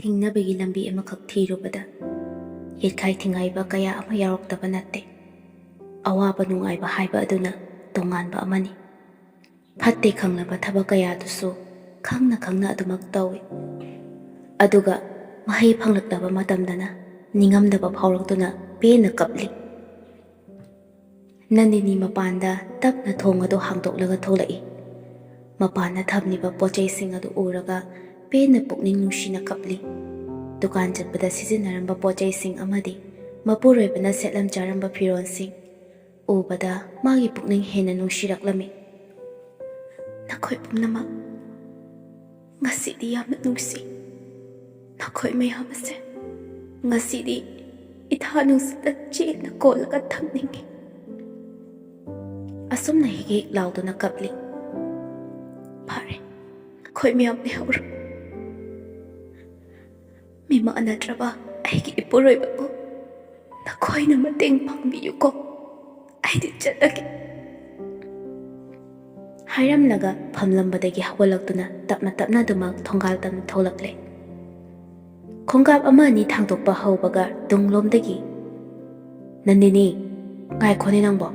ꯊꯤꯡꯅꯕꯒꯤ ꯂꯝꯕꯤ ꯑꯃꯈꯛ ꯊꯤꯔꯨꯕꯗ ꯌꯦꯠꯈꯥꯏ ꯊꯤꯡꯉꯥꯏꯕ ꯀꯌꯥ ꯑꯃ ꯌꯥꯎꯔꯛꯇꯕ ꯅꯠꯇꯦ꯫ ꯑꯋꯥꯕ ꯅꯨꯡꯉꯥꯏꯕ ꯍꯥꯏꯕ ꯑꯗꯨꯅ ꯇꯣꯉꯥꯟꯕ ꯑꯃꯅꯤ꯫ ꯐꯠꯇꯦ ꯈꯪꯂꯕ ꯊꯕꯛ ꯀꯌꯥꯗꯨꯁꯨ ꯈꯪꯅ ꯈꯪꯅ ꯑꯗꯨꯃꯛ ꯇꯧꯏ꯫ ꯑꯗꯨꯒ ꯃꯍꯩ ꯐꯪꯂꯛꯂꯕ ꯃꯇꯝꯗꯅ ꯅꯤꯡꯉꯝꯗꯕ ꯐꯥꯎꯔꯛꯇꯨꯅ ꯄꯦꯟꯅ ꯀꯞꯂꯤ꯫ ꯅꯟꯗꯤꯅꯤ ꯃꯄꯥꯟꯗ ꯇꯞꯅ ꯊꯣꯡ ꯑꯗꯨ ꯍꯥꯡꯗꯣꯛꯂꯒ ꯊꯣꯛꯂꯛꯏ꯫ ꯃꯄꯥꯟꯗ ꯊꯝꯂꯤꯕ ꯄꯣꯠꯆꯩꯁꯤꯡ ꯑꯗꯨ ꯎꯔꯒ ꯄꯦꯟꯅ ꯄꯨꯛꯅꯤꯡ ꯅꯨꯡꯁꯤꯅ ꯀꯞꯂꯤ꯫ ꯗꯨꯀꯥꯟ ꯆꯠꯄꯗ ꯁꯤꯖꯤꯟꯅꯔꯝꯕ ꯄꯣꯠꯆꯩꯁꯤꯡ ꯑꯃꯗꯤ ꯃꯄꯨꯔꯣꯏꯕꯅ ꯁꯦꯠꯂꯝꯖꯔꯝꯕ ꯐꯤꯔꯣꯜꯁꯤꯡ ꯎꯕꯗ ꯃꯥꯒꯤ ꯄꯨꯛꯅꯤꯡ ꯍꯦꯟꯅ ꯅꯨꯡꯁꯤꯔꯛꯂꯝꯃꯤ꯫ ꯅꯈꯣꯏ ꯄꯨꯝꯅꯃꯛ ꯉꯁꯤꯗꯤ ꯌꯥꯝꯅ ꯅꯨꯡꯁꯤ꯫ ꯅꯈꯣꯏ ꯃꯌꯥꯝ ꯑꯁꯦ ꯉꯁꯤꯗꯤ ꯏꯊꯥ ꯅꯨꯡꯁꯤꯠꯇ ꯆꯦꯠꯅ ꯀꯣꯜꯂꯒ ꯊꯝꯅꯤꯡꯉꯤ꯫ ꯑꯁꯨꯝꯅ ꯍꯦꯛ ꯍꯦꯛ ꯂꯥꯎꯗꯨꯅ ꯀꯞꯂꯤ꯫ ꯐꯔꯦ, ꯑꯩꯈꯣꯏ ꯃꯌꯥꯝ ꯂꯩꯍꯧꯔꯣ꯫ ꯃꯤꯃ ꯅꯠꯇ꯭ꯔꯕ ꯑꯩꯒꯤ ꯏꯄꯨꯔꯣꯏꯕꯕꯨ ꯅꯈꯣꯏꯅ ꯃꯇꯦꯡ ꯄꯥꯡꯕꯤꯌꯨꯀꯣ꯫ ꯑꯩꯗꯤ ꯆꯠꯂꯒꯦ꯫ ꯍꯥꯏꯔꯝꯂꯒ ꯐꯝꯂꯝꯕꯗꯒꯤ ꯍꯧꯒꯠꯂꯛꯇꯨꯅ ꯇꯞꯅ ꯇꯞꯅ ꯑꯗꯨꯃꯛ ꯊꯣꯡꯒꯥꯜ ꯇꯝꯅ ꯊꯣꯛꯂꯛꯂꯦ꯫ ꯈꯣꯡꯀꯥꯞ ꯑꯃ ꯑꯅꯤ ꯊꯥꯡꯗꯣꯛꯄ ꯍꯧꯕꯒ ꯇꯨꯡꯂꯣꯝꯗꯒꯤ "ꯅꯟꯗꯤꯅꯤ, ꯉꯥꯏꯈꯣꯅꯦ ꯅꯪꯕꯣ"꯫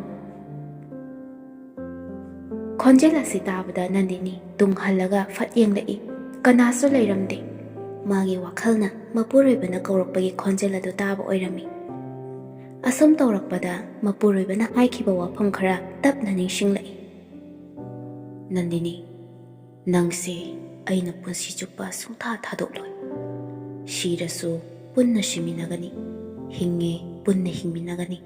ꯈꯣꯟꯖꯦꯜ ꯑꯁꯤ ꯇꯥꯕꯗ ꯅꯟꯗꯤꯅꯤ ꯇꯨꯡ ꯍꯜꯂꯒ ꯐꯠ ꯌꯦꯡꯂꯛꯏ꯫ ꯀꯅꯥꯁꯨ ꯂꯩꯔꯝꯗꯦ꯫ ꯃꯥꯒꯤ ꯋꯥꯈꯜꯅ ꯃꯄꯨꯔꯣꯏꯕꯅ ꯀꯧꯔꯛꯄꯒꯤ ꯈꯣꯟꯖꯦꯜ ꯑꯗꯨ ꯇꯥꯕ ꯑꯣꯏꯔꯝꯃꯤ꯫ ꯑꯁꯨꯝ ꯇꯧꯔꯛꯄꯗ ꯃꯄꯨꯔꯣꯏꯕꯅ ꯍꯥꯏꯈꯤꯕ ꯋꯥꯐꯝ ꯈꯔ ꯇꯞꯅ ꯅꯤꯡꯁꯤꯡꯂꯛꯏ꯫ "ꯅꯟꯗꯤꯅꯤ, ꯅꯪꯁꯦ ꯑꯩꯅ ꯄꯨꯟꯁꯤ ꯆꯨꯞꯄ ꯁꯨꯡꯊꯥ ꯊꯥꯗꯣꯛꯂꯣꯏ꯫ ꯁꯤꯔꯁꯨ ꯄꯨꯟꯅ ꯁꯤꯃꯤꯟꯅꯒꯅꯤ, ꯍꯤꯡꯉꯦ ꯄꯨꯟꯅ ꯍꯤꯡꯃꯤꯟꯅꯒꯅꯤ꯫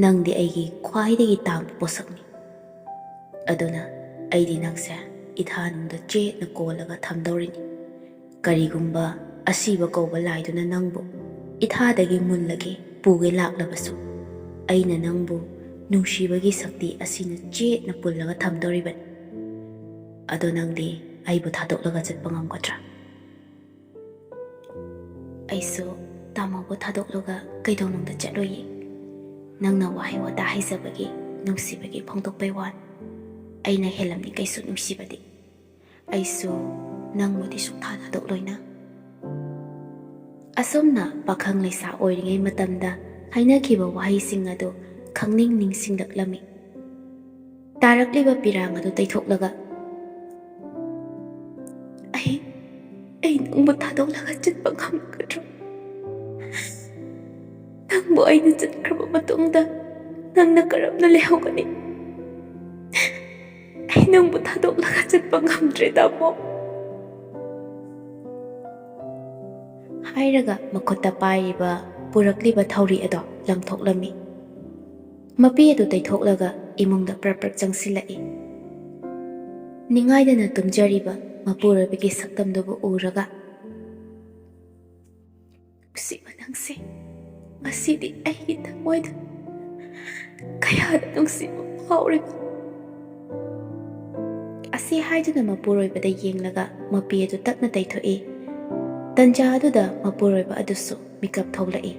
ꯅꯪꯗꯤ ꯑꯩꯒꯤ ꯈ꯭ꯋꯥꯏꯗꯒꯤ ꯇꯥꯡꯕ ꯄꯣꯠꯁꯛꯅꯤ꯫ ꯑꯗꯨꯅ ꯑꯩꯗꯤ ꯅꯪꯁꯦ ꯏꯊꯥꯅꯨꯡꯗ ꯆꯦꯠꯅ ꯀꯣꯜꯂꯒ ꯊꯝꯗꯧꯔꯤꯅꯤ꯫ ꯀꯔꯤꯒꯨꯝꯕ ꯑꯁꯤꯕ ꯀꯧꯕ ꯂꯥꯏꯗꯨꯅ ꯅꯪꯕꯨ ꯏꯊꯥꯗꯒꯤ ꯃꯨꯜꯂꯒꯦ ꯄꯨꯒꯦ ꯂꯥꯛꯂꯕꯁꯨ ꯑꯩꯅ ꯅꯪꯕꯨ ꯅꯨꯡꯁꯤꯕꯒꯤ ꯁꯛꯇꯤ ꯑꯁꯤꯅ ꯆꯦꯠꯅ ꯄꯨꯜꯂꯒ ꯊꯝꯗꯧꯔꯤꯕꯅꯤ꯫ ꯑꯗꯣ ꯅꯪꯗꯤ ꯑꯩꯕꯨ ꯊꯥꯗꯣꯛꯂꯒ ꯆꯠꯄ ꯉꯝꯒꯗ꯭ꯔꯥ?" "ꯑꯩꯁꯨ ꯇꯥꯃꯣꯕꯨ ꯊꯥꯗꯣꯛꯂꯒ ꯀꯩꯗꯧꯅꯨꯡꯗ ꯆꯠꯂꯣꯏꯌꯦ꯫ ꯅꯪꯅ ꯋꯥꯍꯩ ꯋꯥꯇꯥ ꯍꯩꯖꯕꯒꯤ ꯅꯨꯡꯁꯤꯕꯒꯤ ꯐꯣꯡꯗꯣꯛꯄꯩ ꯋꯥꯅꯤ꯫ ꯑꯩꯅ ꯍꯦꯜꯂꯝꯃꯤ ꯀꯩꯁꯨ ꯅꯨꯡꯁꯤꯕꯗꯤ꯫ ꯑꯩꯁꯨ ꯅꯪꯕꯨꯗꯤ ꯁꯨꯡꯊꯥ ꯊꯥꯗꯣꯛꯂꯣꯏꯅ." ꯑꯁꯨꯝꯅ ꯄꯥꯈꯪ ꯂꯩꯁꯥ ꯑꯣꯏꯔꯤꯉꯩ ꯃꯇꯝꯗ ꯍꯥꯏꯅꯈꯤꯕ ꯋꯥꯍꯩꯁꯤꯡ ꯑꯗꯨ ꯈꯪꯅꯤꯡ ꯅꯤꯡꯁꯤꯡꯂꯛꯂꯝꯃꯤ꯫ ꯇꯥꯔꯛꯂꯤꯕ ꯄꯤꯔꯥꯡ ꯑꯗꯨ ꯇꯩꯊꯣꯛꯂꯒ ꯑꯩ ꯅꯪꯕꯨ ꯊꯥꯗꯣꯛꯂꯒ ꯆꯠꯄ ꯉꯝꯒꯗ꯭ꯔꯣ? ꯅꯪꯕꯨ ꯑꯩꯅ ꯆꯠꯈ꯭ꯔꯕ ꯃꯇꯨꯡꯗ ꯅꯪꯅ ꯀꯔꯝꯅ ꯂꯩꯍꯧꯒꯅꯤ? ꯑꯩ ꯅꯪꯕꯨ ꯊꯥꯗꯣꯛꯂꯒ ꯆꯠꯄ ꯉꯝꯗ꯭ꯔꯦ ꯇꯥꯃꯣ." ꯍꯥꯏꯔꯒ ꯃꯈꯨꯠꯇ ꯄꯥꯏꯔꯤꯕ ꯄꯨꯔꯛꯂꯤꯕ ꯊꯧꯔꯤ ꯑꯗꯣ ꯂꯪꯊꯣꯛꯂꯝꯃꯤ꯫ ꯃꯄꯤ ꯑꯗꯨ ꯇꯩꯊꯣꯛꯂꯒ ꯏꯃꯨꯡꯗ ꯄ꯭ꯔꯞ ꯄ꯭ꯔꯞ ꯆꯪꯁꯤꯜꯂꯛꯏ꯫ ꯅꯤꯡꯉꯥꯏꯗꯅ ꯇꯨꯝꯖꯔꯤꯕ ꯃꯄꯨꯔꯣꯏꯕꯒꯤ ꯁꯛꯇꯝꯗꯨꯕꯨ ꯎꯔꯒ "ꯅꯨꯡꯁꯤꯕ ꯅꯪꯁꯦ ꯉꯁꯤꯗꯤ ꯑꯩꯒꯤ ꯊꯃꯣꯏꯗ ꯀꯌꯥꯗ ꯅꯨꯡꯁꯤꯕ ꯐꯥꯎꯔꯤꯕ?" ꯑꯁꯤ ꯍꯥꯏꯗꯨꯅ ꯃꯄꯨꯔꯣꯏꯕꯗ ꯌꯦꯡꯂꯒ ꯃꯄꯤ ꯑꯗꯨ ꯇꯞꯅ ꯇꯩꯊꯣꯛꯏ꯫ ꯇꯟꯖꯥ ꯑꯗꯨꯗ ꯃꯄꯨꯔꯣꯏꯕ ꯑꯗꯨꯁꯨ ꯃꯤꯀꯞ ꯊꯣꯛꯂꯛꯏ꯫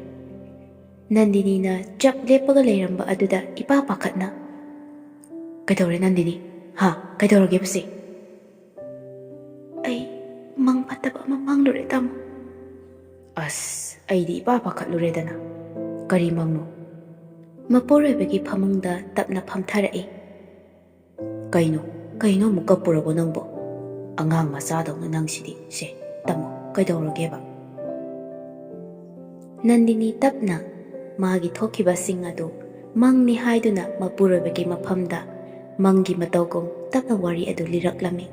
ꯅꯟꯗꯤꯅꯤꯅ ꯆꯞ ꯂꯦꯞꯄꯒ ꯂꯩꯔꯝꯕ ꯑꯗꯨꯗ ꯏꯄꯥ ꯄꯥꯈꯠꯅ "ꯀꯩꯗꯧꯔꯦ ꯅꯟꯗꯤꯅꯤ? ꯀꯩꯗꯧꯔꯒꯦ ꯕꯁꯤ?" "ꯑꯩ ꯃꯪ ꯐꯠꯇꯕ ꯑꯃ ꯃꯪꯂꯨꯔꯦ ꯇꯥꯃꯣ." "ꯑꯁ, ꯑꯩꯗꯤ ꯏꯄꯥ ꯄꯥꯈꯠꯂꯨꯔꯦꯗꯅ꯫ ꯀꯔꯤ ꯃꯪꯅꯣ?" ꯃꯄꯨꯔꯣꯏꯕꯒꯤ ꯐꯃꯨꯡꯗ ꯇꯞꯅ ꯐꯝꯊꯔꯛꯏ꯫ ꯀꯩꯅꯣ ꯑꯃꯨꯛ ꯀꯞꯄꯨꯔꯕꯣ ꯅꯪꯕꯣ? ꯑꯉꯥꯡ ꯃꯆꯥꯗꯧꯅ ꯅꯪꯁꯤꯗꯤ. ꯁꯦ ꯇꯝꯃꯣ, ꯀꯩꯗꯧꯔꯒꯦꯕ?" ꯅꯟꯗꯤꯅꯤ ꯇꯞꯅ ꯃꯥꯒꯤ ꯊꯣꯛꯈꯤꯕꯁꯤꯡ ꯑꯗꯨ ꯃꯪꯅꯤ ꯍꯥꯏꯗꯨꯅ ꯃꯄꯨꯔꯣꯏꯕꯒꯤ ꯃꯐꯝꯗ ꯃꯪꯒꯤ ꯃꯇꯧꯒꯨꯝ ꯇꯞꯅ ꯋꯥꯔꯤ ꯑꯗꯨ ꯂꯤꯔꯛꯂꯝꯃꯤ꯫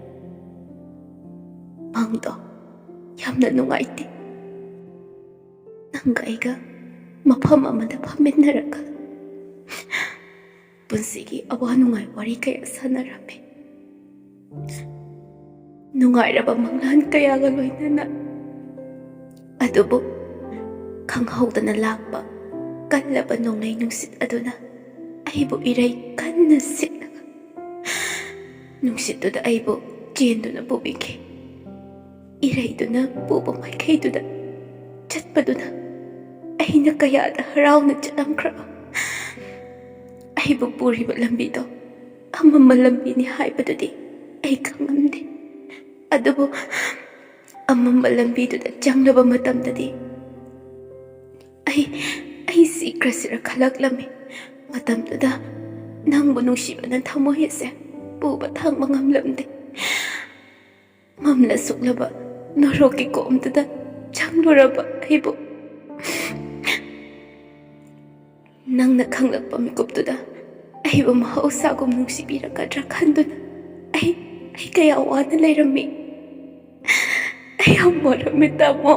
"ꯃꯪꯗꯣ ꯌꯥꯝꯅ ꯅꯨꯡꯉꯥꯏꯇꯦ꯫ ꯅꯪꯒ ꯑꯩꯒ ꯃꯐꯝ ꯑꯃꯗ ꯐꯝꯃꯤꯟꯅꯔꯒ ꯄꯨꯟꯁꯤꯒꯤ ꯑꯋꯥ ꯅꯨꯡꯉꯥꯏ ꯋꯥꯔꯤ ꯀꯌꯥ ꯁꯥꯟꯅꯔꯝꯃꯤ꯫ ꯅꯨꯡꯉꯥꯏꯔꯕ ꯃꯪꯂꯥꯟ ꯀꯌꯥꯒ ꯂꯣꯏꯅꯅ꯫ ꯑꯗꯨꯕꯨ ꯈꯪꯍꯧꯗꯅ ꯂꯥꯛꯄ ꯀꯜꯂꯕ ꯅꯣꯡꯂꯩ ꯅꯨꯡꯁꯤꯠ ꯑꯗꯨꯅ ꯑꯩꯕꯨ ꯏꯔꯩ ꯀꯟꯅ ꯁꯤꯠꯂꯒ ꯅꯨꯡꯁꯤꯠꯇꯨꯗ ꯑꯩꯕꯨ ꯆꯦꯟꯗꯨꯅ ꯄꯨꯕꯤꯈꯤ꯫ ꯏꯔꯩꯗꯨꯅ ꯄꯨꯕ ꯃꯥꯏꯀꯩꯗꯨꯗ ꯆꯠꯄꯗꯨꯅ ꯑꯩꯅ ꯀꯌꯥꯗ ꯍꯔꯥꯎꯅ ꯆꯠꯂꯝꯈ꯭ꯔꯕ! ꯑꯩꯕꯨ ꯄꯨꯔꯤꯕ ꯂꯝꯕꯤꯗꯣ ꯑꯃꯝꯕ ꯂꯝꯕꯤꯅꯤ ꯍꯥꯏꯕꯗꯨꯗꯤ ꯑꯩ ꯈꯪꯂꯝꯗꯦ꯫ ꯑꯗꯨꯕꯨ ꯑꯃꯝꯕ ꯂꯝꯕꯤꯗꯨꯗ ꯆꯪꯂꯕ ꯃꯇꯝꯗꯗꯤ ꯑꯩ ꯁꯤꯈ꯭ꯔꯁꯤꯔ ꯈꯜꯂꯛꯂꯝꯃꯤ. ꯃꯇꯝꯗꯨꯗ ꯅꯪꯕꯨ ꯅꯨꯡꯁꯤꯕꯅ ꯊꯃꯣꯏ ꯑꯁꯦ ꯄꯨꯕ ꯊꯥꯡꯕ ꯉꯝꯂꯝꯗꯦ. ꯃꯝꯂ ꯁꯨꯛꯂꯕ ꯅꯣꯔꯣꯛꯀꯤ ꯀꯣꯝꯗꯨꯗ ꯆꯪꯂꯨꯔꯕ ꯑꯩꯕꯨ ꯅꯪꯅ ꯈꯪꯂꯛꯄ ꯃꯤꯀꯨꯞꯇꯨꯗ ꯑꯩꯕꯨ ꯃꯍꯧꯁꯥꯒꯨꯝ ꯅꯨꯡꯁꯤꯕꯤꯔꯛꯀꯗ꯭ꯔꯥ ꯈꯟꯗꯨꯅ ꯑꯩ ꯀꯌꯥ ꯋꯥꯅ ꯂꯩꯔꯝꯃꯤ. ꯑꯩ ꯌꯥꯝ ꯋꯥꯔꯝꯃꯤ ꯇꯥꯃꯣ.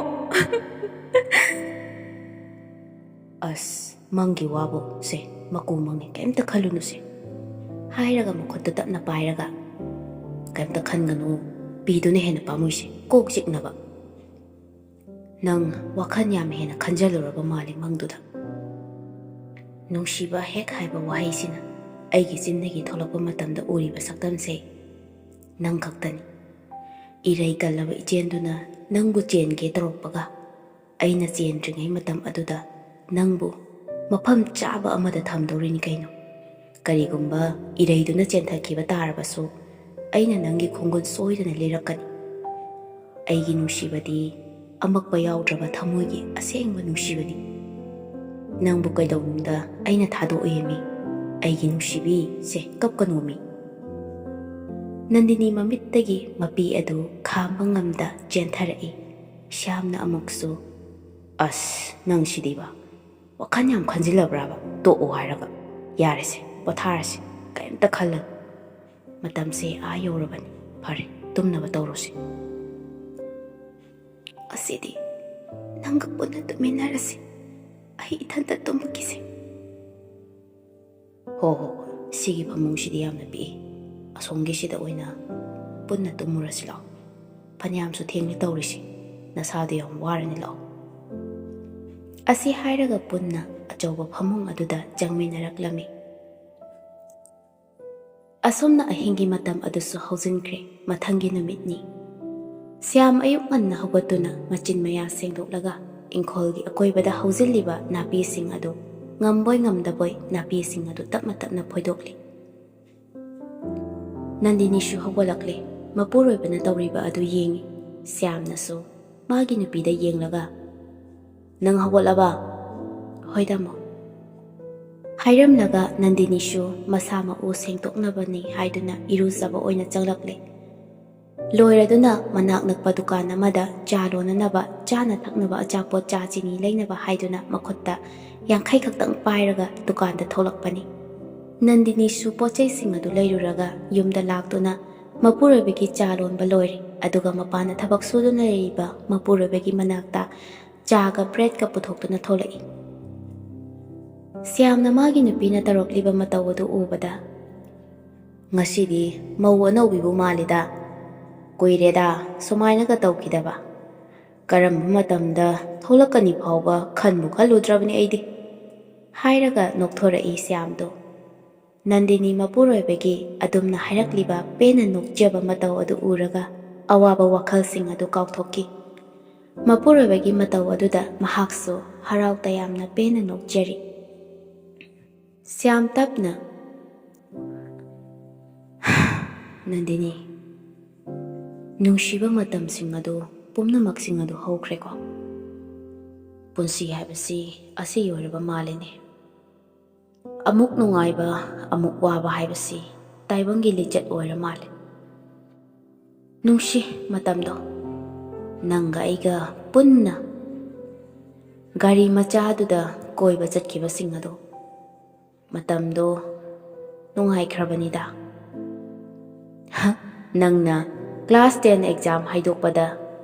ꯑꯁ ꯃꯪꯒꯤ ꯋꯥꯕꯨ ꯁꯦ ꯃꯀꯨ ꯃꯪꯅꯤ, ꯀꯩꯝꯇ ꯈꯜꯂꯨꯅꯨꯁꯦ ꯍꯥꯏꯔꯒ ꯃꯈꯨꯠꯇꯨ ꯇꯞꯅ ꯄꯥꯏꯔꯒ ꯀꯩꯝꯇ ꯈꯟꯒꯅꯨ, ꯄꯤꯗꯨꯅ ꯍꯦꯟꯅ ꯄꯥꯝꯃꯨꯏꯁꯦ, ꯀꯣꯛ ꯆꯤꯛꯅꯕ. ꯅꯪ ꯋꯥꯈꯜ ꯌꯥꯝ ꯍꯦꯟꯅ ꯈꯟꯖꯜꯂꯨꯔꯕ ꯃꯥꯜꯂꯤ ꯃꯪꯗꯨꯗ. ꯅꯨꯡꯁꯤꯕ ꯍꯦꯛ ꯍꯥꯏꯕ ꯋꯥꯍꯩꯁꯤꯅ ꯑꯩꯒꯤ ꯆꯤꯟꯗꯒꯤ ꯊꯣꯛꯂꯛꯄ ꯃꯇꯝꯗ ꯎꯔꯤꯕ ꯁꯛꯇꯝꯁꯦ ꯅꯪ ꯈꯛꯇꯅꯤ. ꯏꯔꯩ ꯀꯜꯂꯕ ꯏꯆꯦꯟꯗꯨꯅ ꯅꯪꯕꯨ ꯆꯦꯟꯒꯦ ꯇꯧꯔꯛꯄꯒ ꯑꯩꯅ ꯆꯦꯟꯗ꯭ꯔꯤꯉꯩ ꯃꯇꯝ ꯑꯗꯨꯗ ꯅꯪꯕꯨ ꯃꯐꯝ ꯆꯥꯕ ꯑꯃꯗ ꯊꯝꯗꯧꯔꯤꯅꯤ ꯀꯩꯅꯣ. ꯀꯔꯤꯒꯨꯝꯕ ꯏꯔꯩꯗꯨꯅ ꯆꯦꯟꯊꯈꯤꯕ ꯇꯥꯔꯕꯁꯨ ꯑꯩꯅ ꯅꯪꯒꯤ ꯈꯣꯡꯒꯨꯜ ꯁꯣꯏꯗꯅ ꯂꯤꯔꯛꯀꯅꯤ. ꯑꯩꯒꯤ ꯅꯨꯡꯁꯤꯕꯗꯤ ꯑꯃꯛꯄ ꯌꯥꯎꯗ꯭ꯔꯕ ꯊꯃꯣꯏꯒꯤ ꯑꯁꯦꯡꯕ ꯅꯨꯡꯁꯤꯕꯅꯤ. ꯅꯪꯕꯨ ꯀꯩꯗꯧꯅꯨꯡꯗ ꯑꯩꯅ ꯊꯥꯗꯣꯛꯑꯣꯏꯃꯤ. ꯑꯩꯒꯤ ꯅꯨꯡꯁꯤꯕꯤ ꯁꯦ ꯀꯞꯀꯅꯨꯃꯤ. ꯅꯟꯗꯤꯅꯤ ꯃꯃꯤꯠꯇꯒꯤ ꯃꯄꯤ ꯑꯗꯨ ꯈꯥꯝꯕ ꯉꯝꯗ ꯆꯦꯟꯊꯔꯛꯏ. ꯁ꯭ꯌꯥꯝꯅ ꯑꯃꯨꯛꯁꯨ ꯑꯁ ꯅꯪꯁꯤꯗꯤꯕ ꯋꯥꯈꯜ ꯌꯥꯝ ꯈꯟꯖꯤꯜꯂꯕ꯭ꯔꯥꯕ, ꯇꯣꯛꯑꯣ ꯍꯥꯏꯔꯒ. ꯌꯥꯔꯦꯁꯦ ꯄꯣꯊꯥꯔꯁꯤ, ꯀꯩꯝꯇ ꯈꯜꯂꯅꯨ. ꯃꯇꯝꯁꯦ ꯑꯥ ꯌꯧꯔꯕꯅꯤ. ꯐꯔꯦ ꯇꯨꯝꯅꯕ ꯇꯧꯔꯣꯁꯤ. ꯑꯁꯤꯗꯤ ꯅꯪꯒ ꯄꯨꯟꯅ ꯇꯨꯝꯃꯤꯟꯅꯔꯁꯤ. ꯑꯩ ꯏꯊꯟꯇ ꯇꯨꯝꯕꯒꯤꯁꯦ. ꯍꯣ ꯁꯤꯒꯤ ꯐꯃꯨꯡꯁꯤꯗꯤ ꯌꯥꯝꯅ ꯄꯤꯛꯏ. ꯑꯁꯣꯝꯒꯤꯁꯤꯗ ꯑꯣꯏꯅ ꯄꯨꯟꯅ ꯇꯨꯝꯃꯨꯔꯁꯤ ꯂꯥꯛꯑꯣ. ꯐꯅꯌꯥꯝꯁꯨ ꯊꯦꯡꯅ ꯇꯧꯔꯤꯁꯤ, ꯅꯁꯥꯗꯣ ꯌꯥꯝ ꯋꯥꯔꯅꯤ ꯂꯥꯛꯑꯣ. ꯑꯁꯤ ꯍꯥꯏꯔꯒ ꯄꯨꯟꯅ ꯑꯆꯧꯕ ꯐꯃꯨꯡ ꯑꯗꯨꯗ ꯆꯪꯃꯤꯟꯅꯔꯛꯂꯝꯃꯤ. ꯑꯁꯨꯝꯅ ꯑꯍꯤꯡꯒꯤ ꯃꯇꯝ ꯑꯗꯨꯁꯨ ꯍꯧꯖꯤꯟꯈ꯭ꯔꯦ. ꯃꯊꯪꯒꯤ ꯅꯨꯃꯤꯠꯅꯤ. ꯁ꯭ꯌꯥꯝ ꯑꯌꯨꯛ ꯉꯟꯅ ꯍꯧꯒꯠꯇꯨꯅ ꯃꯆꯤꯟ ꯃꯌꯥ ꯁꯦꯡꯗꯣꯛꯂꯒ ꯏꯪꯈꯣꯜꯒꯤ ꯑꯀꯣꯏꯕꯗ ꯍꯧꯖꯤꯜꯂꯤꯕ ꯅꯥꯄꯤꯁꯤꯡ ꯑꯗꯨ ꯉꯝꯕꯣꯏ ꯉꯝꯗꯕꯣꯏ ꯅꯥꯄꯤꯁꯤꯡ ꯑꯗꯨ ꯇꯞꯅ ꯇꯞꯅ ꯐꯣꯏꯗꯣꯛꯂꯤ. ꯅꯟꯗꯤꯅꯤꯁꯨ ꯍꯧꯒꯠꯂꯛꯂꯦ. ꯃꯄꯨꯔꯣꯏꯕꯅ ꯇꯧꯔꯤꯕ ꯑꯗꯨ ꯌꯦꯡꯉꯤ. ꯁ꯭ꯌꯥꯝꯅꯁꯨ ꯃꯥꯒꯤ ꯅꯨꯄꯤꯗ ꯌꯦꯡꯂꯒ ꯅꯪ ꯍꯧꯒꯠꯂꯕ? ꯍꯣꯏ ꯇꯥꯃꯣ ꯍꯥꯏꯔꯝꯂꯒ ꯅꯟꯗꯤꯅꯤꯁꯨ ꯃꯁꯥ ꯃꯎ ꯁꯦꯡꯗꯣꯛꯅꯕꯅꯤ ꯍꯥꯏꯗꯨꯅ ꯏꯔꯨꯖꯕ ꯑꯣꯏꯅ ꯆꯪꯂꯛꯂꯦ. ꯂꯣꯏꯔꯗꯨꯅ ꯃꯅꯥꯛ ꯅꯛꯄ ꯗꯨꯀꯥꯟ ꯑꯃꯗ ꯆꯥ ꯂꯣꯟꯅꯅꯕ, ꯆꯥꯅ ꯊꯛꯅꯕ ꯑꯆꯥꯄꯣꯠ ꯆꯥ ꯆꯤꯅꯤ ꯂꯩꯅꯕ ꯍꯥꯏꯗꯨꯅ ꯃꯈꯨꯠꯇ 50 ꯈꯛꯇꯪ ꯄꯥꯏꯔꯒ ꯗꯨꯀꯥꯟꯗ ꯊꯣꯛꯂꯛꯄꯅꯤ. ꯅꯟꯗꯤꯅꯤꯁꯨ ꯄꯣꯠꯆꯩꯁꯤꯡ ꯑꯗꯨ ꯂꯩꯔꯨꯔꯒ ꯌꯨꯝꯗ ꯂꯥꯛꯇꯨꯅ ꯃꯄꯨꯔꯣꯏꯕꯒꯤ ꯆꯥ ꯂꯣꯟꯕ ꯂꯣꯏꯔꯦ. ꯑꯗꯨꯒ ꯃꯄꯥꯟꯗ ꯊꯕꯛ ꯁꯨꯗꯨꯅ ꯂꯩꯔꯤꯕ ꯃꯄꯨꯔꯣꯏꯕꯒꯤ ꯃꯅꯥꯛꯇ ꯆꯥꯒ ꯕ꯭ꯔꯦꯗꯀ ꯄꯨꯊꯣꯛꯇꯨꯅ ꯊꯣꯛꯂꯛꯏ. ꯁ꯭ꯌꯥꯝꯅ ꯃꯥꯒꯤ ꯅꯨꯄꯤꯅ ꯇꯧꯔꯛꯂꯤꯕ ꯃꯇꯧ ꯑꯗꯨ ꯎꯕꯗ ꯉꯁꯤꯗꯤ ꯃꯧ ꯑꯅꯧꯕꯤꯕꯨ ꯃꯥꯜꯂꯤꯗ, ꯀꯨꯏꯔꯦꯗ ꯁꯨꯃꯥꯏꯅꯒ ꯇꯧꯈꯤꯗꯕ. ꯀꯔꯝꯕ ꯃꯇꯝꯗ ꯊꯣꯛꯂꯛꯀꯅꯤ ꯐꯥꯎꯕ ꯈꯟꯕꯨ ꯈꯜꯂꯨꯗ꯭ꯔꯕꯅꯤ ꯑꯩꯗꯤ ꯍꯥꯏꯔꯒ ꯅꯣꯛꯊꯣꯔꯛꯏ ꯁ꯭ꯌꯥꯝꯗꯣ. ꯅꯟꯗꯤꯅꯤ ꯃꯄꯨꯔꯣꯏꯕꯒꯤ ꯑꯗꯨꯝꯅ ꯍꯥꯏꯔꯛꯂꯤꯕ ꯄꯦꯟꯅ ꯅꯣꯛꯆꯕ ꯃꯇꯧ ꯑꯗꯨ ꯎꯔꯒ ꯑꯋꯥꯕ ꯋꯥꯈꯜꯁꯤꯡ ꯑꯗꯨ ꯀꯥꯎꯊꯣꯛꯈꯤ. ꯃꯄꯨꯔꯣꯏꯕꯒꯤ ꯃꯇꯧ ꯑꯗꯨꯗ ꯃꯍꯥꯛꯁꯨ ꯍꯔꯥꯎ ꯇꯌꯥꯝꯅ ꯄꯦꯟꯅ ꯅꯣꯛꯆꯔꯤ. ꯁ꯭ꯌꯥꯝ ꯇꯞꯅ ꯅꯟꯗꯤꯅꯤ, ꯅꯨꯡꯁꯤꯕ ꯃꯇꯝꯁꯤꯡ ꯑꯗꯨ ꯄꯨꯝꯅꯃꯛꯁꯤꯡ ꯑꯗꯨ ꯍꯧꯈ꯭ꯔꯦꯀꯣ. ꯄꯨꯟꯁꯤ ꯍꯥꯏꯕꯁꯤ ꯑꯁꯤ ꯑꯣꯏꯔꯕ ꯃꯥꯜꯂꯤꯅꯦ. ꯑꯃꯨꯛ ꯅꯨꯡꯉꯥꯏꯕ ꯑꯃꯨꯛ ꯋꯥꯕ ꯍꯥꯏꯕꯁꯤ ꯇꯥꯏꯕꯪꯒꯤ ꯂꯤꯆꯠ ꯑꯣꯏꯔ ꯃꯥꯜꯂꯦ. ꯅꯨꯡꯁꯤ ꯃꯇꯝꯗꯣ, ꯅꯪꯒ ꯑꯩꯒ ꯄꯨꯟꯅ ꯒꯥꯔꯤ ꯃꯆꯥꯗꯨꯗ ꯀꯣꯏꯕ ꯆꯠꯈꯤꯕꯁꯤꯡ ꯑꯗꯣ. ꯃꯇꯝꯗꯣ ꯅꯨꯡꯉꯥꯏꯈ꯭ꯔꯕꯅꯤꯗ. ꯅꯪꯅ ꯀ꯭ꯂꯥꯁ 10 ꯑꯦꯛꯖꯥꯝ ꯍꯥꯏꯗꯣꯛꯄꯗ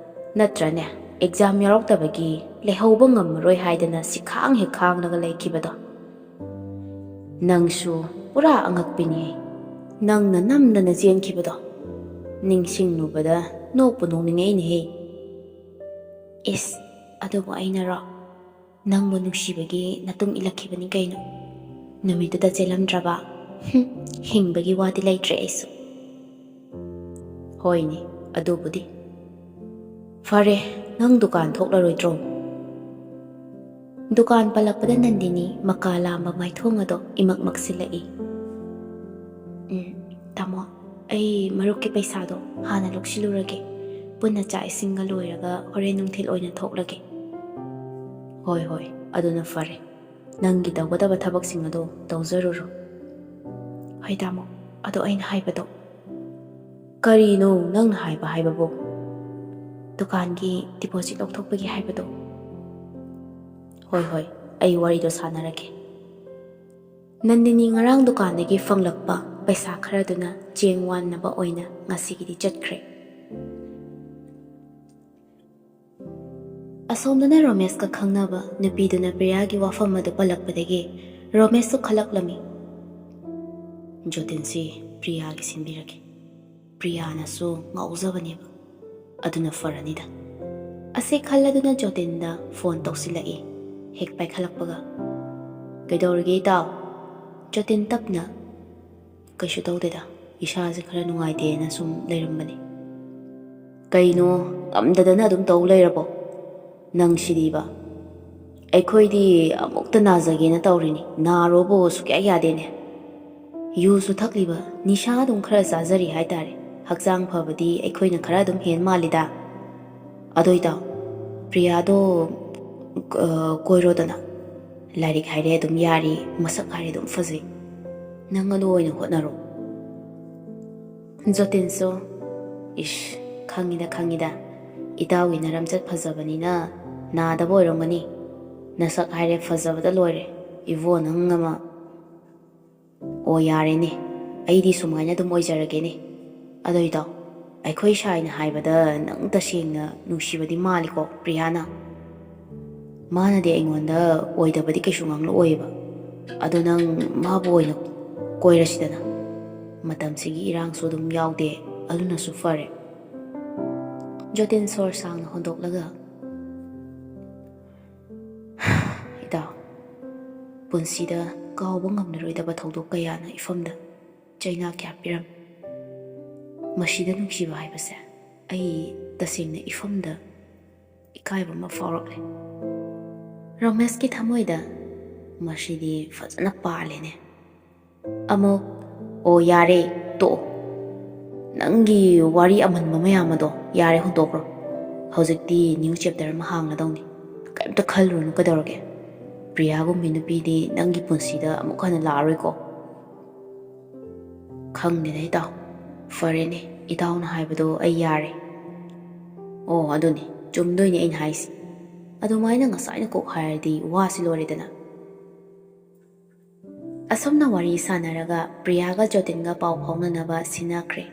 ꯅꯠꯇ꯭ꯔꯅꯦ, ꯑꯦꯛꯖꯥꯝ ꯌꯥꯎꯔꯛꯇꯕꯒꯤ ꯂꯩꯍꯧꯕ ꯉꯝꯃꯔꯣꯏ ꯍꯥꯏꯗꯅ ꯁꯤꯈꯥꯡ ꯍꯦꯛ ꯈꯥꯡꯂꯒ ꯂꯩꯈꯤꯕꯗꯣ. ꯅꯪꯁꯨ ꯄꯨꯔꯥ ꯑꯉꯛꯄꯤꯅꯤ. ꯅꯪꯅ ꯅꯝꯗꯅ ꯆꯦꯟꯈꯤꯕꯗꯣ ꯅꯤꯡꯁꯤꯡꯂꯨꯕꯗ ꯅꯣꯛꯄꯨ ꯅꯣꯛꯅꯤꯡꯉꯛꯏꯅꯦꯍꯦ. ꯏꯁ ꯑꯗꯨꯕꯨ ꯑꯩꯅꯔꯣ? ꯅꯪꯕꯨ ꯅꯨꯡꯁꯤꯕꯒꯤ ꯅꯇꯨꯡ ꯏꯜꯂꯛꯈꯤꯕꯅꯤ ꯀꯩꯅꯣ. ꯅꯨꯃꯤꯠꯇꯨꯗ ꯆꯦꯜꯂꯝꯗ꯭ꯔꯕ ꯍꯤꯡꯕꯒꯤ ꯋꯥꯗꯤ ꯂꯩꯇ꯭ꯔꯦ ꯑꯩꯁꯨ. ꯍꯣꯏꯅꯦ ꯑꯗꯨꯕꯨꯗꯤ. ꯐꯔꯦ ꯅꯪ ꯗꯨꯀꯥꯟ ꯊꯣꯛꯂꯔꯣꯏꯗ꯭ꯔꯣ? ꯗꯨꯀꯥꯟ ꯄꯜꯂꯛꯄꯗ ꯅꯟꯗꯤꯅꯤ ꯃꯀꯥ ꯂꯥꯝꯕ ꯃꯥꯏꯊꯣꯡ ꯑꯗꯣ ꯏꯃꯛ ꯃꯛꯁꯤꯜꯂꯛꯏ. ꯇꯥꯃꯣ, ꯑꯩ ꯃꯔꯨꯞꯀꯤ ꯄꯩꯁꯥꯗꯣ ꯍꯥꯟꯅ ꯂꯧꯁꯤꯜꯂꯨꯔꯒꯦ. ꯄꯨꯟꯅ ꯆꯥꯛ ꯏꯁꯤꯡꯒ ꯂꯣꯏꯔꯒ ꯍꯣꯔꯦꯟ ꯅꯨꯡꯊꯤꯜ ꯑꯣꯏꯅ ꯊꯣꯛꯂꯒꯦ꯫ ꯍꯣꯏ ꯍꯣꯏ, ꯑꯗꯨꯅ ꯐꯔꯦ꯫ ꯅꯪꯒꯤ ꯇꯧꯒꯗꯕ ꯊꯕꯛꯁꯤꯡ ꯑꯗꯣ ꯇꯧꯖꯔꯨꯔꯣ꯫ ꯍꯣꯏ ꯇꯥꯃꯣ, ꯑꯗꯣ ꯑꯩꯅ ꯍꯥꯏꯕꯗꯣ꯫ ꯀꯔꯤꯅꯣ ꯅꯪꯅ ꯍꯥꯏꯕꯕꯨ? ꯗꯨꯀꯥꯟꯒꯤ ꯗꯤꯄꯣꯖꯤꯠ ꯂꯧꯊꯣꯛꯄꯒꯤ ꯍꯥꯏꯕꯗꯣ꯫ ꯍꯣꯏ ꯍꯣꯏ, ꯑꯩ ꯋꯥꯔꯤꯗꯣ ꯁꯥꯟꯅꯔꯒꯦ꯫ ꯅꯟꯗꯤꯅꯤ ꯉꯔꯥꯡ ꯗꯨꯀꯥꯟꯗꯒꯤ ꯐꯪꯂꯛꯄ ꯄꯩꯁꯥ ꯈꯔꯗꯨꯅ ꯆꯦꯡ ꯋꯥꯟꯅꯕ ꯑꯣꯏꯅ ꯉꯁꯤꯒꯤꯗꯤ ꯆꯠꯈ꯭ꯔꯦ꯫ ꯑꯁꯣꯝꯗꯅ ꯔꯣꯃꯦꯁꯀ ꯈꯪꯅꯕ ꯅꯨꯄꯤꯗꯨꯅ ꯄ꯭ꯔꯤꯌꯥꯒꯤ ꯋꯥꯐꯝ ꯑꯗꯨ ꯄꯜꯂꯛꯄꯗꯒꯤ ꯔꯣꯃꯦꯁꯁꯨ ꯈꯜꯂꯛꯂꯝꯃꯤ꯫ ꯖꯣꯇꯤꯟꯁꯤ ꯄ꯭ꯔꯤꯌꯥꯒꯤ ꯁꯤꯟꯕꯤꯔꯒꯦ꯫ ꯄ꯭ꯔꯤꯌꯥꯅꯁꯨ ꯉꯥꯎꯖꯕꯅꯦꯕ, ꯑꯗꯨꯅ ꯐꯔꯅꯤꯗ꯫ ꯑꯁꯤ ꯈꯜꯂꯗꯨꯅ ꯖꯣꯇꯤꯟꯗ ꯐꯣꯟ ꯇꯧꯁꯤꯜꯂꯛꯏ꯫ ꯍꯦꯛ ꯄꯥꯏꯈꯠꯂꯛꯄꯒ, ꯀꯩꯗꯧꯔꯤꯒꯦ ꯏꯇꯥꯎ? ꯖꯣꯇꯤꯟ ꯇꯞꯅ, ꯀꯩꯁꯨ ꯇꯧꯗꯦꯗ, ꯏꯁꯥꯁꯦ ꯈꯔ ꯅꯨꯡꯉꯥꯏꯇꯦꯅ ꯁꯨꯝ ꯂꯩꯔꯝꯕꯅꯤ꯫ ꯀꯩꯅꯣ ꯉꯝꯗꯗꯅ ꯑꯗꯨꯝ ꯇꯧ ꯂꯩꯔꯕꯣ? ꯅꯪꯁꯤꯗꯤꯕ, ꯑꯩꯈꯣꯏꯗꯤ ꯑꯃꯨꯛꯇ ꯅꯥꯖꯒꯦꯅ ꯇꯧꯔꯤꯅꯤ, ꯅꯥꯔꯣꯕꯨ ꯁꯨꯛꯌꯥ ꯌꯥꯗꯦꯅꯦ꯫ ꯌꯨꯁꯨ ꯊꯛꯂꯤꯕ, ꯅꯤꯁꯥ ꯑꯗꯨꯝ ꯈꯔ ꯆꯥꯖꯔꯤ ꯍꯥꯏꯇꯥꯔꯦ꯫ ꯍꯛꯆꯥꯡ ꯐꯕꯗꯤ ꯑꯩꯈꯣꯏꯅ ꯈꯔ ꯑꯗꯨꯝ ꯍꯦꯟ ꯃꯥꯜꯂꯤꯗ꯫ ꯑꯗꯣ ꯏꯇꯥꯎ, ꯄ꯭ꯔꯤꯌꯥꯗꯣ ꯀꯣꯏꯔꯣꯗꯅ꯫ ꯂꯥꯏꯔꯤꯛ ꯍꯥꯏꯔꯦ ꯑꯗꯨꯝ ꯌꯥꯔꯤ, ꯃꯁꯛ ꯍꯥꯏꯔꯦ ꯑꯗꯨꯝ ꯐꯖꯩ꯫ ꯅꯪ ꯑꯗꯨ ꯑꯣꯏꯅ ꯍꯣꯠꯅꯔꯣ꯫ ꯖꯣꯇꯤꯟꯁꯨ, ꯏꯁ, ꯈꯪꯉꯤꯗ, ꯏꯇꯥꯎꯒꯤ ꯅꯔꯝꯆꯠ ꯐꯖꯕꯅꯤꯅ ꯅꯥꯗꯕ ꯑꯣꯏꯔꯝꯒꯅꯤ꯫ ꯅꯁꯛ ꯍꯥꯏꯔꯦ ꯐꯖꯕꯗ ꯂꯣꯏꯔꯦ, ꯏꯕꯣ ꯅꯪ ꯑꯃ꯫ ꯑꯣ ꯌꯥꯔꯦꯅꯦ, ꯑꯩꯗꯤ ꯁꯨꯃꯥꯏꯅ ꯑꯗꯨꯝ ꯑꯣꯏꯖꯔꯒꯦꯅꯦ꯫ ꯑꯗꯣ ꯏꯇꯥꯎ, ꯑꯩꯈꯣꯏ ꯁꯥꯏꯅ ꯍꯥꯏꯕꯗ ꯅꯪ ꯇꯁꯦꯡꯅ ꯅꯨꯡꯁꯤꯕꯗꯤ ꯃꯥꯜꯂꯤꯀꯣ ꯄ꯭ꯔꯤꯌꯥꯅ꯫ ꯃꯥꯅꯗꯤ ꯑꯩꯉꯣꯟꯗ ꯑꯣꯏꯗꯕꯗꯤ ꯀꯩꯁꯨ ꯉꯥꯡꯂꯛꯑꯣꯏꯕ, ꯑꯗꯣ ꯅꯪ ꯃꯥꯕꯨ ꯑꯣꯏꯅ ꯀꯣꯏꯔꯁꯤꯗꯅ꯫ ꯃꯇꯝꯁꯤꯒꯤ ꯏꯔꯥꯡꯁꯨ ꯑꯗꯨꯝ ꯌꯥꯎꯗꯦ, ꯑꯗꯨꯅꯁꯨ ꯐꯔꯦ꯫ ꯖꯣꯇꯤꯟ ꯁꯣꯔ ꯁꯥꯡꯅ ꯍꯣꯟꯗꯣꯛꯂꯒ, ꯏꯇꯥꯎ, ꯄꯨꯟꯁꯤꯗ ꯀꯥꯎꯕ ꯉꯝꯂꯔꯣꯏꯗꯕ ꯊꯧꯗꯣꯛ ꯀꯌꯥꯅ ꯏꯐꯝꯗ ꯆꯩꯅꯥ ꯀꯌꯥ ꯄꯤꯔꯝꯃꯤ꯫ ꯃꯁꯤꯗ ꯅꯨꯡꯁꯤꯕ ꯍꯥꯏꯕꯁꯦ ꯑꯩ ꯇꯁꯦꯡꯅ ꯏꯐꯝꯗ ꯏꯀꯥꯏꯕ ꯑꯃ ꯐꯥꯎꯔꯛꯂꯦ꯫ ꯔꯣꯃꯦꯁꯀꯤ ꯊꯃꯣꯏꯗ ꯃꯁꯤꯗꯤ ꯐꯖꯅ ꯄꯥꯜꯂꯦꯅꯦ꯫ ꯑꯃꯨꯛ, ꯑꯣ ꯌꯥꯔꯦ, ꯇꯣꯛꯑꯣ꯫ ꯅꯪꯒꯤ ꯋꯥꯔꯤ ꯑꯃꯟꯕ ꯃꯌꯥꯝ ꯑꯗꯣ ꯌꯥꯔꯦ, ꯍꯨꯟꯇꯣꯛꯈ꯭ꯔꯣ꯫ ꯍꯧꯖꯤꯛꯇꯤ ꯅ꯭ꯌꯨ ꯆꯦꯞꯇꯔ ꯑꯃ ꯍꯥꯡꯒꯗꯧꯅꯤ, ꯀꯩꯝꯇ ꯈꯜꯂꯨꯔꯅꯨ ꯀꯩꯗꯧꯔꯒꯦ꯫ ꯄ꯭ꯔꯤꯌꯥꯒꯨꯝꯕꯤ ꯅꯨꯄꯤꯗꯤ ꯅꯪꯒꯤ ꯄꯨꯟꯁꯤꯗ ꯑꯃꯨꯛ ꯍꯟꯅ ꯂꯥꯛꯑꯔꯣꯏꯀꯣ꯫ ꯈꯪꯗꯦꯅꯦ ꯏꯇꯥꯎ, ꯐꯔꯦꯅꯦ, ꯏꯇꯥꯎꯅ ꯍꯥꯏꯕꯗꯣ ꯑꯩ ꯌꯥꯔꯦ꯫ ꯑꯣ ꯑꯗꯨꯅꯤ, ꯆꯨꯝꯗꯣꯏꯅꯤ ꯑꯩꯅ ꯍꯥꯏꯁꯤ꯫ ꯑꯗꯨꯃꯥꯏꯅ ꯉꯁꯥꯏꯅ ꯀꯣꯛ ꯍꯥꯏꯔꯗꯤ ꯋꯥꯁꯤ ꯂꯣꯏꯔꯦꯗꯅ꯫ ꯑꯁꯨꯝꯅ ꯋꯥꯔꯤ ꯁꯥꯟꯅꯔꯒ ꯄ꯭ꯔꯤꯌꯥꯒ ꯖꯣꯇꯤꯟꯒ ꯄꯥꯎ ꯐꯥꯎꯅꯅꯕ ꯁꯤꯟꯅꯈ꯭ꯔꯦ꯫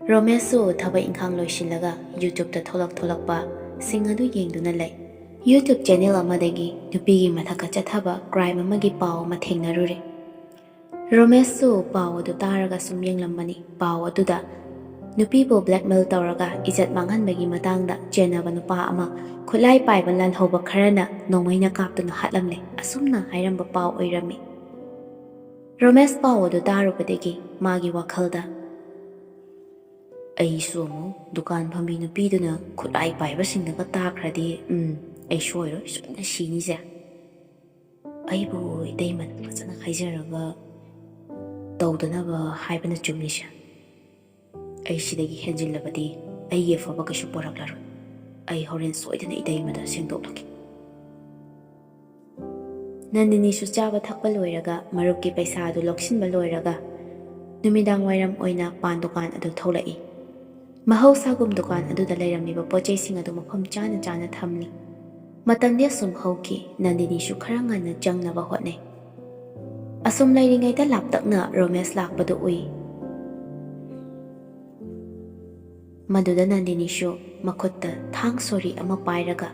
ꯔꯣꯃꯦꯁꯁꯨ ꯊꯕꯛ ꯏꯪꯈꯥꯡ ꯂꯣꯏꯁꯤꯜꯂꯒ ꯌꯨꯇ꯭ꯌꯨꯕꯇ ꯊꯣꯛꯂꯛꯄ ꯁꯤꯡ ꯑꯗꯨ ꯌꯦꯡꯗꯨꯅ ꯂꯩ꯫ ꯌꯨꯇ꯭ꯌꯨꯕ ꯆꯦꯅꯦꯜ ꯑꯃꯗꯒꯤ ꯅꯨꯄꯤꯒꯤ ꯃꯊꯛꯀ ꯆꯠꯊꯕ ꯀ꯭ꯔꯥꯏꯝ ꯑꯃꯒꯤ ꯄꯥꯎ ꯑꯃ ꯊꯦꯡꯅꯔꯨꯔꯦ꯫ ꯔꯣꯃꯦꯁꯁꯨ ꯄꯥꯎ ꯑꯗꯨ ꯇꯥꯔꯒ ꯁꯨꯝ ꯌꯦꯡꯂꯝꯕꯅꯤ꯫ ꯄꯥꯎ ꯑꯗꯨꯗ ꯅꯨꯄꯤꯕꯨ ꯕ꯭ꯂꯦꯛꯃꯦꯜ ꯇꯧꯔꯒ ꯏꯖꯠ ꯃꯥꯡꯍꯟꯕꯒꯤ ꯃꯇꯥꯡꯗ ꯆꯦꯟꯅꯕ ꯅꯨꯄꯥ ꯑꯃ ꯈꯨꯠꯂꯥꯏ ꯄꯥꯏꯕ ꯂꯥꯜꯍꯧꯕ ꯈꯔꯅ ꯅꯣꯡꯃꯩꯅ ꯀꯥꯞꯇꯨꯅ ꯍꯥꯠꯂꯝꯂꯦ, ꯑꯁꯨꯝꯅ ꯍꯥꯏꯔꯝꯕ ꯄꯥꯎ ꯑꯣꯏꯔꯝꯃꯤ꯫ ꯔꯣꯃꯦꯁ ꯄꯥꯎ ꯑꯗꯨ ꯇꯥꯔꯨꯕꯗꯒꯤ ꯃꯥꯒꯤ ꯋꯥꯈꯜꯗ, ꯑꯩꯁꯨ ꯑꯃꯨꯛ ꯗꯨꯀꯥꯟ ꯐꯝꯕꯤ ꯅꯨꯄꯤꯗꯨꯅ ꯈꯨꯠꯂꯥꯏ ꯄꯥꯏꯕꯁꯤꯡꯗꯒ ꯇꯥꯈ꯭ꯔꯗꯤ ꯑꯩ ꯁꯣꯏꯔꯣꯏ, ꯁꯣꯏꯅ ꯁꯤꯅꯤꯁꯦ꯫ ꯑꯩꯕꯨ ꯏꯇꯩꯃꯅ ꯐꯖꯅ ꯍꯥꯏꯖꯔꯒ ꯇꯧꯗꯅꯕ ꯍꯥꯏꯕꯅ ꯆꯨꯝꯃꯤꯁꯦ꯫ ꯑꯩ ꯁꯤꯗꯒꯤ ꯍꯦꯟꯖꯤꯜꯂꯕꯗꯤ ꯑꯩꯒꯤ ꯑꯐꯕ ꯀꯩꯁꯨ ꯄꯣꯔꯛꯂꯔꯣꯏ꯫ ꯑꯩ ꯍꯣꯔꯦꯟ ꯁꯣꯏꯗꯅ ꯏꯇꯩꯃꯗ ꯁꯦꯡꯗꯣꯛꯂꯒꯦ꯫ ꯅꯟꯗꯤꯅꯤꯁꯨ ꯆꯥꯕ ꯊꯛꯄ ꯂꯣꯏꯔꯒ ꯃꯔꯨꯞꯀꯤ ꯄꯩꯁꯥ ꯑꯗꯨ ꯂꯧꯁꯤꯟꯕ ꯂꯣꯏꯔꯒ ꯅꯨꯃꯤꯗꯥꯡ ꯋꯥꯏꯔꯝ ꯑꯣꯏꯅ ꯄꯥꯟ ꯗꯨꯀꯥꯟ ꯑꯗꯨ ꯊꯣꯛꯂꯛꯏ꯫ ꯃꯍꯧꯁꯥꯒꯨꯝ ꯗꯨꯀꯥꯟ ꯑꯗꯨꯗ ꯂꯩꯔꯝꯂꯤꯕ ꯄꯣꯠꯆꯩꯁꯤꯡ ꯑꯗꯨ ꯃꯐꯝ ꯆꯥꯅ ꯆꯥꯅ ꯊꯝꯂꯤ꯫ ꯃꯇꯝꯗꯤ ꯑꯁꯨꯝ ꯍꯧꯈꯤ꯫ ꯅꯟꯗꯤꯅꯤꯁꯨ ꯈꯔ ꯉꯟꯅ ꯆꯪꯅꯕ ꯍꯣꯠꯅꯩ꯫ ꯑꯁꯨꯝ ꯂꯩꯔꯤꯉꯩꯗ ꯂꯥꯞꯇꯛꯅ ꯔꯣꯃꯦꯁ ꯂꯥꯛꯄꯗꯨ ꯎꯏ꯫ ꯃꯗꯨꯗ ꯅꯟꯗꯤꯅꯤꯁꯨ ꯃꯈꯨꯠꯇ ꯊꯥꯡ ꯁꯣꯔꯤ ꯑꯃ ꯄꯥꯏꯔꯒ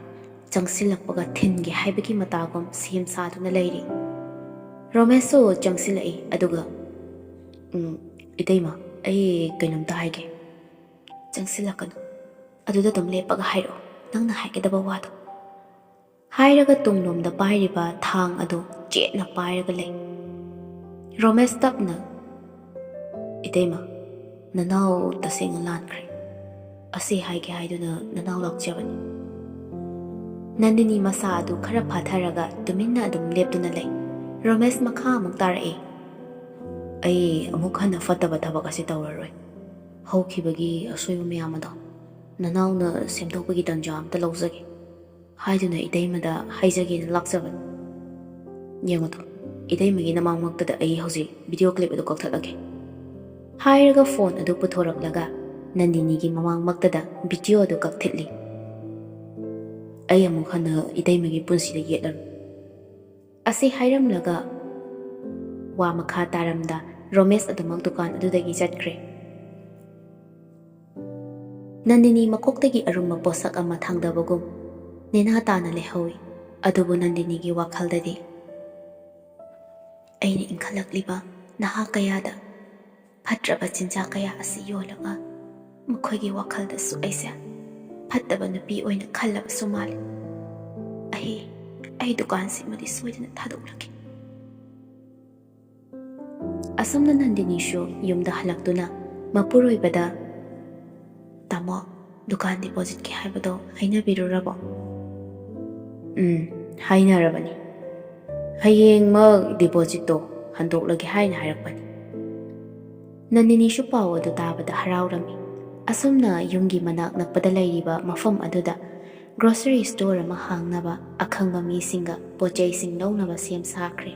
ꯆꯪꯁꯤꯜꯂꯛꯄꯒ ꯊꯤꯟꯒꯦ ꯍꯥꯏꯕꯒꯤ ꯃꯇꯥꯒꯨꯝ ꯁꯦꯝ ꯁꯥꯗꯨꯅ ꯂꯩꯔꯤ꯫ ꯔꯣꯃꯦꯁꯁꯨ ꯆꯪꯁꯤꯜꯂꯛꯏ, ꯑꯗꯨꯒ ꯏꯇꯩꯃ, ꯑꯩ ꯀꯩꯅꯣꯝꯇ ꯍꯥꯏꯒꯦ꯫ ꯆꯪꯁꯤꯜꯂꯛꯀꯅꯨ, ꯑꯗꯨꯗ ꯑꯗꯨꯝ ꯂꯦꯞꯄꯒ ꯍꯥꯏꯔꯛꯑꯣ, ꯅꯪꯅ ꯍꯥꯏꯒꯗꯕ ꯋꯥꯗꯣ꯫ ꯍꯥꯏꯔꯒ ꯇꯨꯡꯂꯣꯝꯗ ꯄꯥꯏꯔꯤꯕ ꯊꯥꯡ ꯑꯗꯨ ꯆꯦꯠꯅ ꯄꯥꯏꯔꯒ ꯂꯩ꯫ ꯔꯣꯃꯦꯁ ꯇꯞꯅ, ꯏꯇꯩꯃ, ꯅꯅꯥꯎ ꯇꯁꯦꯡꯅ ꯂꯥꯟꯈ꯭ꯔꯦ꯫ ꯑꯁꯤ ꯍꯥꯏꯒꯦ ꯍꯥꯏꯗꯨꯅ ꯅꯅꯥꯎ ꯂꯥꯛꯆꯕꯅꯤ꯫ ꯅꯟꯗꯤꯅꯤ ꯃꯁꯥ ꯑꯗꯨ ꯈꯔ ꯐꯥꯊꯔꯒ ꯇꯨꯃꯤꯟꯅ ꯑꯗꯨꯝ ꯂꯦꯞꯇꯨꯅ ꯂꯩ꯫ ꯔꯣꯃꯦꯁ ꯃꯈꯥ ꯑꯃꯨꯛ ꯇꯥꯔꯛꯏ, ꯑꯩ ꯑꯃꯨꯛ ꯍꯟꯅ ꯐꯠꯇꯕ ꯊꯕꯛ ꯑꯁꯤ ꯇꯧꯔꯔꯣꯏ꯫ ꯍꯧꯈꯤꯕꯒꯤ ꯑꯁꯣꯏꯕ ꯃꯌꯥꯝ ꯑꯗꯣ ꯅꯅꯥꯎꯅ ꯁꯦꯝꯗꯣꯛꯄꯒꯤ ꯇꯟꯖꯥ ꯑꯝꯇ ꯂꯧꯖꯒꯦ ꯍꯥꯏꯗꯨꯅ ꯏꯇꯩꯃꯗ ꯍꯥꯏꯖꯒꯦꯅ ꯂꯥꯛꯆꯕꯅꯤ꯫ ꯌꯦꯡꯉꯨꯇꯣ, ꯏꯇꯩꯃꯒꯤ ꯅꯃꯥꯡꯃꯛꯇꯗ ꯑꯩ ꯍꯧꯖꯤꯛ ꯚꯤꯗꯤꯑꯣ ꯀ꯭ꯂꯤꯞ ꯑꯗꯨ ꯀꯛꯊꯠꯂꯒꯦ ꯍꯥꯏꯔꯒ ꯐꯣꯟ ꯑꯗꯨ ꯄꯨꯊꯣꯔꯛꯂꯒ ꯅꯟꯗꯤꯅꯤꯒꯤ ꯃꯃꯥꯡꯃꯛꯇꯗ ꯚꯤꯗꯤꯑꯣ ꯑꯗꯨ ꯀꯛꯊꯠꯂꯤ꯫ ꯑꯩ ꯑꯃꯨꯛ ꯍꯟꯅ ꯏꯇꯩꯃꯒꯤ ꯄꯨꯟꯁꯤꯗ ꯌꯦꯠꯂꯔꯣꯏ ꯑꯁꯤ ꯍꯥꯏꯔꯝꯂꯒ ꯋꯥ ꯃꯈꯥ ꯇꯥꯔꯝꯗ ꯔꯣꯃꯦꯁ ꯑꯗꯨꯃꯛ ꯗꯨꯀꯥꯟ ꯑꯗꯨꯗꯒꯤ ꯆꯠꯈ꯭ꯔꯦ꯫ ꯅꯟꯗꯤꯅꯤ ꯃꯀꯣꯛꯇꯒꯤ ꯑꯔꯨꯝꯕ ꯄꯣꯠꯁꯛ ꯑꯃ ꯊꯥꯡꯗꯕꯒꯨꯝ ꯅꯦꯅꯥ ꯇꯥꯅ ꯂꯩꯍꯧꯏ꯫ ꯑꯗꯨꯕꯨ ꯅꯟꯗꯤꯅꯤꯒꯤ ꯋꯥꯈꯜꯗꯗꯤ ꯑꯩꯅ ꯏꯟꯈꯠꯂꯛꯂꯤꯕ ꯅꯍꯥ ꯀꯌꯥꯗ ꯐꯠꯇ꯭ꯔꯕ ꯆꯤꯟꯖꯥꯛ ꯀꯌꯥ ꯑꯁꯤ ꯌꯣꯜꯂꯒ ꯃꯈꯣꯏꯒꯤ ꯋꯥꯈꯜꯗꯁꯨ ꯑꯩꯁꯦ ꯐꯠꯇꯕ ꯅꯨꯄꯤ ꯑꯣꯏꯅ ꯈꯜꯂꯕꯁꯨ ꯃꯥꯜꯂꯤ꯫ ꯑꯩ ꯗꯨꯀꯥꯟꯁꯤꯃꯗꯤ ꯁꯣꯏꯗꯅ ꯊꯥꯗꯣꯛꯂꯒꯦ꯫ ꯑꯁꯨꯝꯅ ꯅꯟꯗꯤꯅꯤꯁꯨ ꯌꯨꯝꯗ ꯍꯜꯂꯛꯇꯨꯅ ꯃꯄꯨꯔꯣꯏꯕꯗ ꯇꯥꯃꯣ, ꯗꯨꯀꯥꯟ ꯗꯤꯄꯣꯖꯤꯠꯀꯤ ꯍꯥꯏꯕꯗꯣ ꯍꯥꯏꯅꯕꯤꯔꯨꯔꯕꯣ? ꯍꯥꯏꯅꯔꯕꯅꯤ꯫ ꯍꯌꯦꯡꯃꯛ ꯗꯤꯄꯣꯖꯤꯠꯇꯣ ꯍꯟꯗꯣꯛꯂꯒꯦ ꯍꯥꯏꯅ ꯍꯥꯏꯔꯛꯄꯅꯤ꯫ ꯅꯟꯗꯤꯅꯤꯁꯨ ꯄꯥꯎ ꯑꯗꯨ ꯇꯥꯕꯗ ꯍꯔꯥꯎꯔꯝꯃꯤ꯫ ꯑꯁꯨꯝꯅ ꯌꯨꯝꯒꯤ ꯃꯅꯥꯛ ꯅꯛꯄꯗ ꯂꯩꯔꯤꯕ ꯃꯐꯝ ꯑꯗꯨꯗ ꯒ꯭ꯔꯣꯁꯔꯤ ꯁ꯭ꯇꯣꯔ ꯑꯃ ꯍꯥꯡꯅꯕ ꯑꯈꯪꯕ ꯃꯤꯁꯤꯡꯒ ꯄꯣꯠꯆꯩꯁꯤꯡ ꯂꯧꯅꯕ ꯁꯦꯝ ꯁꯥꯈ꯭ꯔꯦ꯫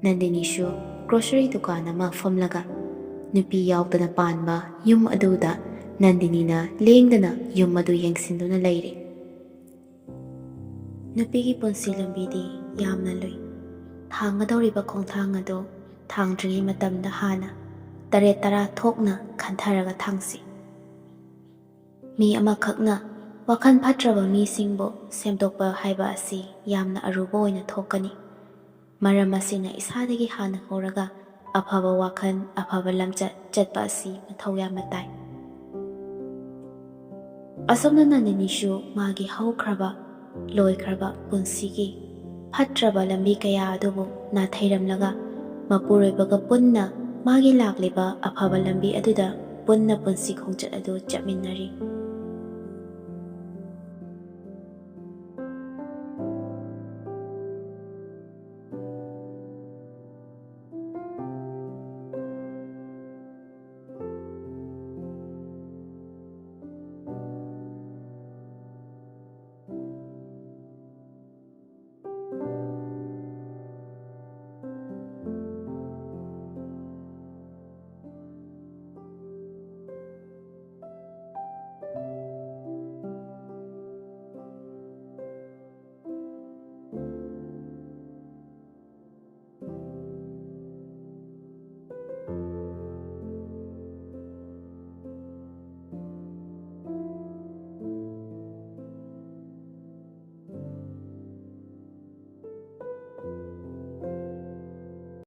ꯅꯟꯗꯤꯅꯤꯁꯨ ꯒ꯭ꯔꯣꯁꯔꯤ ꯗꯨꯀꯥꯟ ꯑꯃ ꯐꯝꯂꯒ ꯅꯨꯄꯤ ꯌꯥꯎꯗꯅ ꯄꯥꯟꯕ ꯌꯨꯝ ꯑꯗꯨꯗ ꯅꯟꯗꯤꯅꯤꯅ ꯂꯦꯡꯗꯅ ꯌꯨꯝ ꯑꯗꯨ ꯌꯦꯡꯁꯤꯟꯗꯨꯅ ꯂꯩꯔꯤ꯫ ꯅꯨꯄꯤꯒꯤ ꯄꯨꯟꯁꯤ ꯂꯝꯕꯤꯗꯤ ꯌꯥꯝꯅ ꯂꯨꯏ꯫ ꯊꯥꯡꯒꯗꯧꯔꯤꯕ ꯈꯣꯡꯊꯥꯡ ꯑꯗꯨ ꯊꯥꯡꯗ꯭ꯔꯤꯉꯩ ꯃꯇꯝꯗ ꯍꯥꯟꯅ ꯇꯔꯦꯠ ꯇꯔꯥ ꯊꯣꯛꯅ ꯈꯟꯊꯔꯒ ꯊꯥꯡꯁꯤ꯫ ꯃꯤ ꯑꯃꯈꯛꯅ ꯋꯥꯈꯜ ꯐꯠꯇ꯭ꯔꯕ ꯃꯤꯁꯤꯡꯕꯨ ꯁꯦꯝꯗꯣꯛꯄ ꯍꯥꯏꯕ ꯑꯁꯤ ꯌꯥꯝꯅ ꯑꯔꯨꯕ ꯑꯣꯏꯅ ꯊꯣꯛꯀꯅꯤ꯫ ꯃꯔꯝ ꯑꯁꯤꯅ ꯏꯁꯥꯗꯒꯤ ꯍꯥꯟꯅ ꯍꯧꯔꯒ ꯑꯐꯕ ꯋꯥꯈꯜ, ꯑꯐꯕ ꯂꯝꯆꯠ ꯆꯠꯄ ꯑꯁꯤ ꯃꯊꯧ ꯌꯥꯝꯅ ꯇꯥꯏ꯫ ꯑꯁꯨꯝꯅ ꯅꯟꯗꯤꯅꯤꯁꯨ ꯃꯥꯒꯤ ꯍꯧꯈ꯭ꯔꯕ ꯂꯣꯏꯈ꯭ꯔꯕ ꯄꯨꯟꯁꯤꯒꯤ ꯐꯠꯇ꯭ꯔꯕ ꯂꯝꯕꯤ ꯀꯌꯥ ꯑꯗꯨꯕꯨ ꯅꯥꯊꯩꯔꯝꯂꯒ ꯃꯄꯨꯔꯣꯏꯕꯒ ꯄꯨꯟꯅ ꯃꯥꯒꯤ ꯂꯥꯛꯂꯤꯕ ꯑꯐꯕ ꯂꯝꯕꯤ ꯑꯗꯨꯗ ꯄꯨꯟꯅ ꯄꯨꯟꯁꯤ ꯈꯣꯡꯆꯠ ꯑꯗꯨ ꯆꯠꯃꯤꯟꯅꯔꯤ꯫